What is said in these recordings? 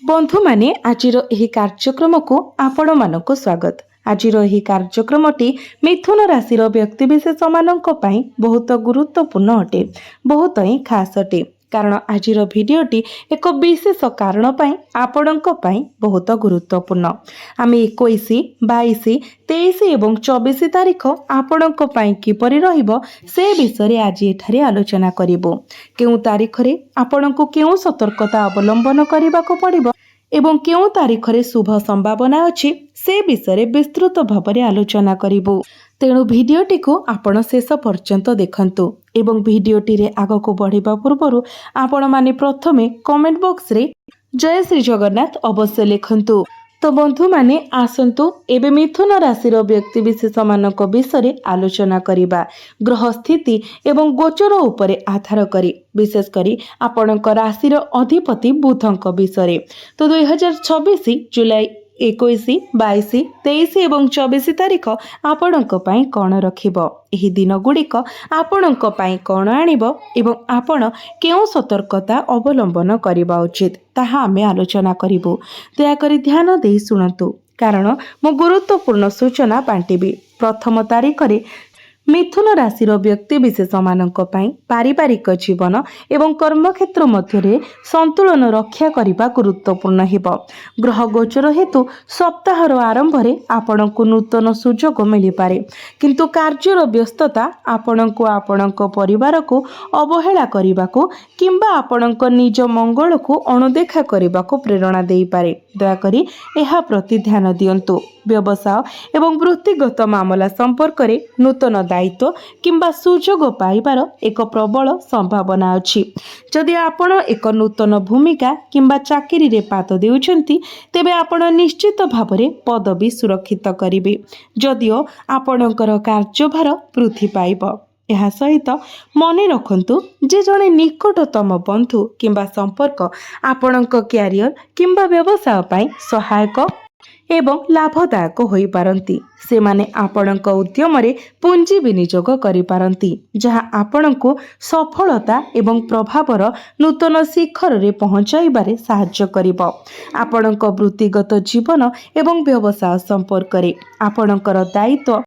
बंधु माने आजिर एही कार्यक्रम को आपण मानक स्वागत। आजिर एही कार्यक्रमटी मिथुन राशि व्यक्तिविशेष मानक पई बहुत गुरुत्वपूर्ण अटे, बहुत ही खास अटे। कारण आजिर भिडियोटी एक विशेष कारण पई आपणक पई बहुत गुरुत्वपूर्ण। आमे 21, 22, 23 एवं 24 तारीख आपणक पई किपरि रहिबो से विषय आज एठारे आलोचना करिबो। केउ तारीख रे आपणक केउ सतर्कता अवलंबन करिबाको पड़िबो एवं केउ तारीख रे शुभ संभावना अछि से विषय विस्तृत भाव आलोचना करिबो। तेणु भिडियोटी को आपण शेष पर्यंत देखंतु एवं भिडियोटी रे आग को बढ़िबा पूर्वरु आपण माने प्रथमे कमेंट बॉक्स रे जय श्री जगन्नाथ अवश्य लिखंतु। तो बंधु माने आसंतु एबे मिथुन राशि व्यक्ति विशेष मानक विषय आलोचना करिबा। ग्रह स्थिति एवं गोचर उपरे आधार करी विशेष करी आपणक राशि अधिपति बुधंक विषय। तो 2026 जुलाई 21, 22, 23 एवं 24 तारीख आपणक पई कौन रखिबो। एही दिन गुड़िक आपणक पई कौन आनिबो एवं आपण केउ सतर्कता अवलंबन करिबा उचित ताहा आमे आलोचना करिबो। दयाकरी ध्यान देई सुनंतु कारण मो गुरुत्वपूर्ण सूचना बांटिबी। प्रथम तारीख रे मिथुन राशि व्यक्ति विशेष मानक पई पारिवारिक जीवन एवं कर्मक्षेत्र मध्य संतुलन रक्षा करने गुरुत्वपूर्ण हेब। ग्रह गोचर हेतु सप्ताहर आरंभ रे आपणक नूतन सुजोग मिल पारे, किंतु कार्यर व्यस्तता आपणक आपणक परिवार को अवहेला करने को किंबा आपणक निज मंगल को अणदेखा करने को प्रेरणा दे पारे। दयाकरी एहा प्रति ध्यान दियंतु। व्यवसाय एवं वृत्तिगत मामला संपर्क रे नूतन दायित्व किंबा सुजोग पाइबार एक प्रबल संभावना अछि। जदि आपण एक नूतन भूमिका किंबा चाकरी रे पात देउछंती तेबे आपण निश्चित भावरे पदवी सुरक्षित करिवे, जदिओ आपणकर कार्यभार वृद्धि पाइब। ଏହା ସହିତ ମନେ ରଖନ୍ତୁ ଯେ ଜଣେ ନିକଟତମ ବନ୍ଧୁ କିମ୍ବା ସମ୍ପର୍କ ଆପଣଙ୍କ କ୍ୟାରିୟର କିମ୍ବା ବ୍ୟବସାୟ ପାଇଁ ସହାୟକ ଏବଂ ଲାଭଦାୟକ ହୋଇପାରନ୍ତି। ସେମାନେ ଆପଣଙ୍କ ଉଦ୍ୟମରେ ପୁଞ୍ଜି ବିନିଯୋଗ କରିପାରନ୍ତି, ଯାହା ଆପଣଙ୍କୁ ସଫଳତା ଏବଂ ପ୍ରଭାବର ନୂତନ ଶିଖରରେ ପହଞ୍ଚାଇବାରେ ସାହାଯ୍ୟ କରିବ। ଆପଣଙ୍କ ବୃତ୍ତିଗତ ଜୀବନ ଏବଂ ବ୍ୟବସାୟ ସମ୍ପର୍କରେ ଆପଣଙ୍କର ଦାୟିତ୍ୱ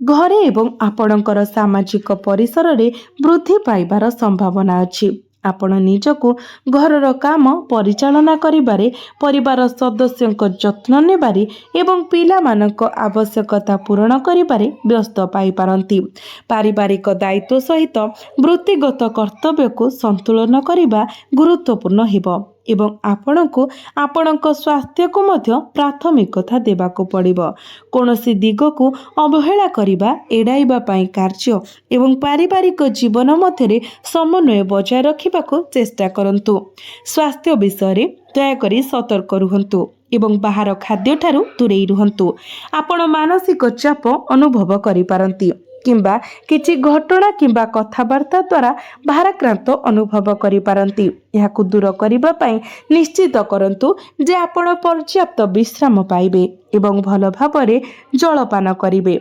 ଘରେ ଏବଂ ଆପଣଙ୍କର ସାମାଜିକ ପରିସରରେ ବୃଦ୍ଧି ପାଇବାର ସମ୍ଭାବନା ଅଛି। ଆପଣ ନିଜକୁ ଘରର କାମ ପରିଚାଳନା କରିବାରେ, ପରିବାର ସଦସ୍ୟଙ୍କ ଯତ୍ନ ନେବାରେ ଏବଂ ପିଲାମାନଙ୍କ ଆବଶ୍ୟକତା ପୂରଣ କରିବାରେ ବ୍ୟସ୍ତ ପାଇପାରନ୍ତି। ପାରିବାରିକ ଦାୟିତ୍ୱ ସହିତ ବୃତ୍ତିଗତ କର୍ତ୍ତବ୍ୟକୁ ସନ୍ତୁଳନ କରିବା ଗୁରୁତ୍ୱପୂର୍ଣ୍ଣ ହେବ ଏବଂ ଆପଣଙ୍କୁ ଆପଣଙ୍କ ସ୍ୱାସ୍ଥ୍ୟକୁ ମଧ୍ୟ ପ୍ରାଥମିକତା ଦେବାକୁ ପଡ଼ିବ। କୌଣସି ଦିଗକୁ ଅବହେଳା କରିବା ଏଡ଼ାଇବା ପାଇଁ କାର୍ଯ୍ୟ ଏବଂ ପାରିବାରିକ ଜୀବନ ମଧ୍ୟରେ ସମନ୍ୱୟ ବଜାୟ ରଖିବାକୁ ଚେଷ୍ଟା କରନ୍ତୁ। ସ୍ୱାସ୍ଥ୍ୟ ବିଷୟରେ ଦୟାକରି ସତର୍କ ରୁହନ୍ତୁ ଏବଂ ବାହାର ଖାଦ୍ୟଠାରୁ ଦୂରେଇ ରୁହନ୍ତୁ। ଆପଣ ମାନସିକ ଚାପ ଅନୁଭବ କରିପାରନ୍ତି କିମ୍ବା କିଛି ଘଟଣା କିମ୍ବା କଥାବାର୍ତ୍ତା ଦ୍ୱାରା ଭାରାକ୍ରାନ୍ତ ଅନୁଭବ କରିପାରନ୍ତି। ଏହାକୁ ଦୂର କରିବା ପାଇଁ ନିଶ୍ଚିତ କରନ୍ତୁ ଯେ ଆପଣ ପର୍ଯ୍ୟାପ୍ତ ବିଶ୍ରାମ ପାଇବେ ଏବଂ ଭଲ ଭାବରେ ଜଳପାନ କରିବେ।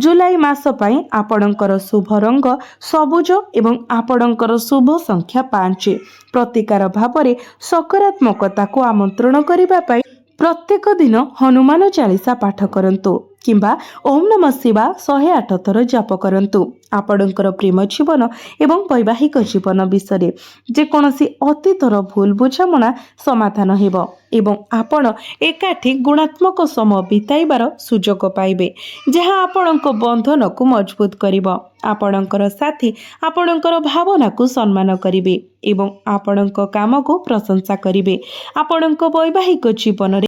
ଜୁଲାଇ ମାସ ପାଇଁ ଆପଣଙ୍କର ଶୁଭ ରଙ୍ଗ ସବୁଜ ଏବଂ ଆପଣଙ୍କର ଶୁଭ ସଂଖ୍ୟା 5। ପ୍ରତିକାର ଭାବରେ ସକାରାତ୍ମକତାକୁ ଆମନ୍ତ୍ରଣ କରିବା ପାଇଁ ପ୍ରତ୍ୟେକ ଦିନ ହନୁମାନ ଚାଳିସା ପାଠ କରନ୍ତୁ କିମ୍ବା ଓମ୍ ନମଃ ଶିବାୟ 108 ଥର ଜପ କରନ୍ତୁ। ଆପଣଙ୍କର ପ୍ରେମ ଜୀବନ ଏବଂ ବୈବାହିକ ଜୀବନ ବିଷୟରେ ଯେକୌଣସି ଅତୀତର ଭୁଲ ବୁଝାମଣା ସମାଧାନ ହେବ ଏବଂ ଆପଣ ଏକାଠି ଗୁଣାତ୍ମକ ସମୟ ବିତାଇବାର ସୁଯୋଗ ପାଇବେ, ଯାହା ଆପଣଙ୍କ ବନ୍ଧନକୁ ମଜବୁତ କରିବ। ଆପଣଙ୍କର ସାଥୀ ଆପଣଙ୍କର ଭାବନାକୁ ସମ୍ମାନ କରିବେ ଏବଂ ଆପଣଙ୍କ କାମକୁ ପ୍ରଶଂସା କରିବେ। ଆପଣଙ୍କ ବୈବାହିକ ଜୀବନରେ